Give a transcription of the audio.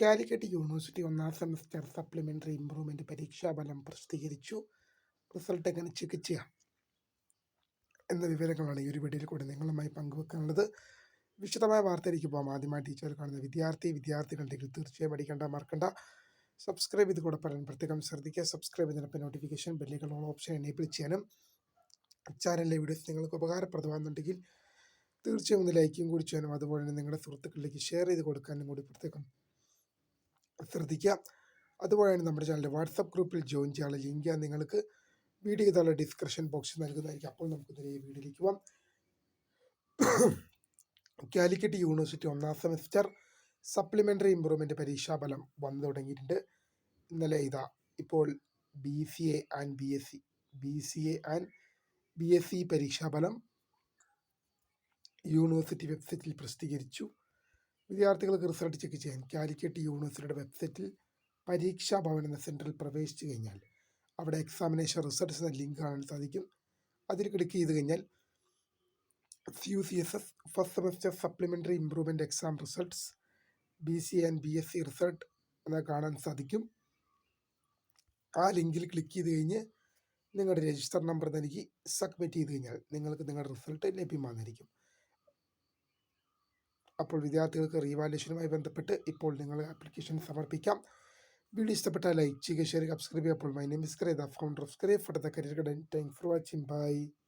Calicut university ഒന്നാം semester supplementary improvement പരീക്ഷാഫലം പ്രസിദ്ധീകരിച്ചു. റിസൾട്ട് എങ്ങനെ ചെക്ക് ചെയ്യാം എന്ന വിവരങ്ങളാണ് ഈ ഒരു വീഡിയോയിൽ കൂടെ നിങ്ങളുമായി പങ്കുവെക്കാനുള്ളത്. വിശദമായ വാർത്തയിലേക്ക് പോകാം. ആദ്യമായി ടീച്ചർ കാണുന്ന വിദ്യാർത്ഥികളുണ്ടെങ്കിൽ തീർച്ചയായും മറക്കണ്ട സബ്സ്ക്രൈബ് ചെയ്ത് കൂടെ പറയാൻ പ്രത്യേകം ശ്രദ്ധിക്കുക. സബ്സ്ക്രൈബ് ചെയ്തപ്പോൾ നോട്ടിഫിക്കേഷൻ ബെല്ലുകൾ ഓൾ ഓപ്ഷൻ എനേബിൾ ചെയ്യാനും ചാനലിലെ വീഡിയോസ് നിങ്ങൾക്ക് ഉപകാരപ്രദമാകുന്നുണ്ടെങ്കിൽ തീർച്ചയായും ഒന്ന് ലൈക്കും കൂടി ചെയ്യാനും അതുപോലെ തന്നെ നിങ്ങളുടെ സുഹൃത്തുക്കളിലേക്ക് ഷെയർ ചെയ്ത് കൊടുക്കാനും കൂടി പ്രത്യേകം ശ്രദ്ധിക്കുക. അതുപോലെയാണ് നമ്മുടെ ചാനലിൻ്റെ വാട്സപ്പ് ഗ്രൂപ്പിൽ ജോയിൻ ചെയ്യാനുള്ള ലിങ്ക് ഞാൻ നിങ്ങൾക്ക് വീഡിയോ ചെയ്തുള്ള ഡിസ്ക്രിപ്ഷൻ ബോക്സിൽ നൽകുന്നതായിരിക്കും. അപ്പോൾ നമുക്ക് ഈ വീഡിയോയിലേക്ക് പോകാം. കാലിക്കറ്റ് യൂണിവേഴ്സിറ്റി ഒന്നാം സെമസ്റ്റർ സപ്ലിമെൻ്ററി ഇംപ്രൂവ്മെൻ്റ് പരീക്ഷാഫലം വന്നു തുടങ്ങിയിട്ടുണ്ട്. ഇന്നലെ ഇപ്പോൾ BCA ആൻഡ് BSc പരീക്ഷാഫലം യൂണിവേഴ്സിറ്റി വെബ്സൈറ്റിൽ പ്രസിദ്ധീകരിച്ചു. വിദ്യാർത്ഥികൾക്ക് റിസൾട്ട് ചെക്ക് ചെയ്യാൻ കാലിക്കറ്റ് യൂണിവേഴ്സിറ്റിയുടെ വെബ്സൈറ്റിൽ പരീക്ഷാ ഭവൻ എന്ന സെൻറ്ററിൽ പ്രവേശിച്ചു കഴിഞ്ഞാൽ അവിടെ എക്സാമിനേഷൻ റിസൾട്ട്സ് എന്ന ലിങ്ക് കാണാൻ സാധിക്കും. അതിൽ ക്ലിക്ക് ചെയ്ത് കഴിഞ്ഞാൽ CUCSS first semester supplementary improvement exam results BCA and BSc result എന്ന് കാണാൻ സാധിക്കും. ആ ലിങ്കിൽ ക്ലിക്ക് ചെയ്ത് കഴിഞ്ഞ് നിങ്ങളുടെ രജിസ്റ്റർ നമ്പർ നൽകി സബ്മിറ്റ് ചെയ്ത് കഴിഞ്ഞാൽ നിങ്ങൾക്ക് നിങ്ങളുടെ റിസൾട്ട് ലഭ്യമാകുന്നതായിരിക്കും. അപ്പോൾ വിദ്യാർത്ഥികൾക്ക് റീവാലുവേഷനുമായി ബന്ധപ്പെട്ട് ഇപ്പോൾ നിങ്ങൾ ആപ്ലിക്കേഷൻ സമർപ്പിക്കാം. വീഡിയോ ഇഷ്ടപ്പെട്ടാൽ ലൈക്ക് ചെയ്യുക, ഷെയർ ചെയ്യുക, സബ്സ്ക്രൈബ് ചെയ്യുക. അപ്പോൾ my name is Cray, the founder of Cray for the career guidance. Thanks for watching. By.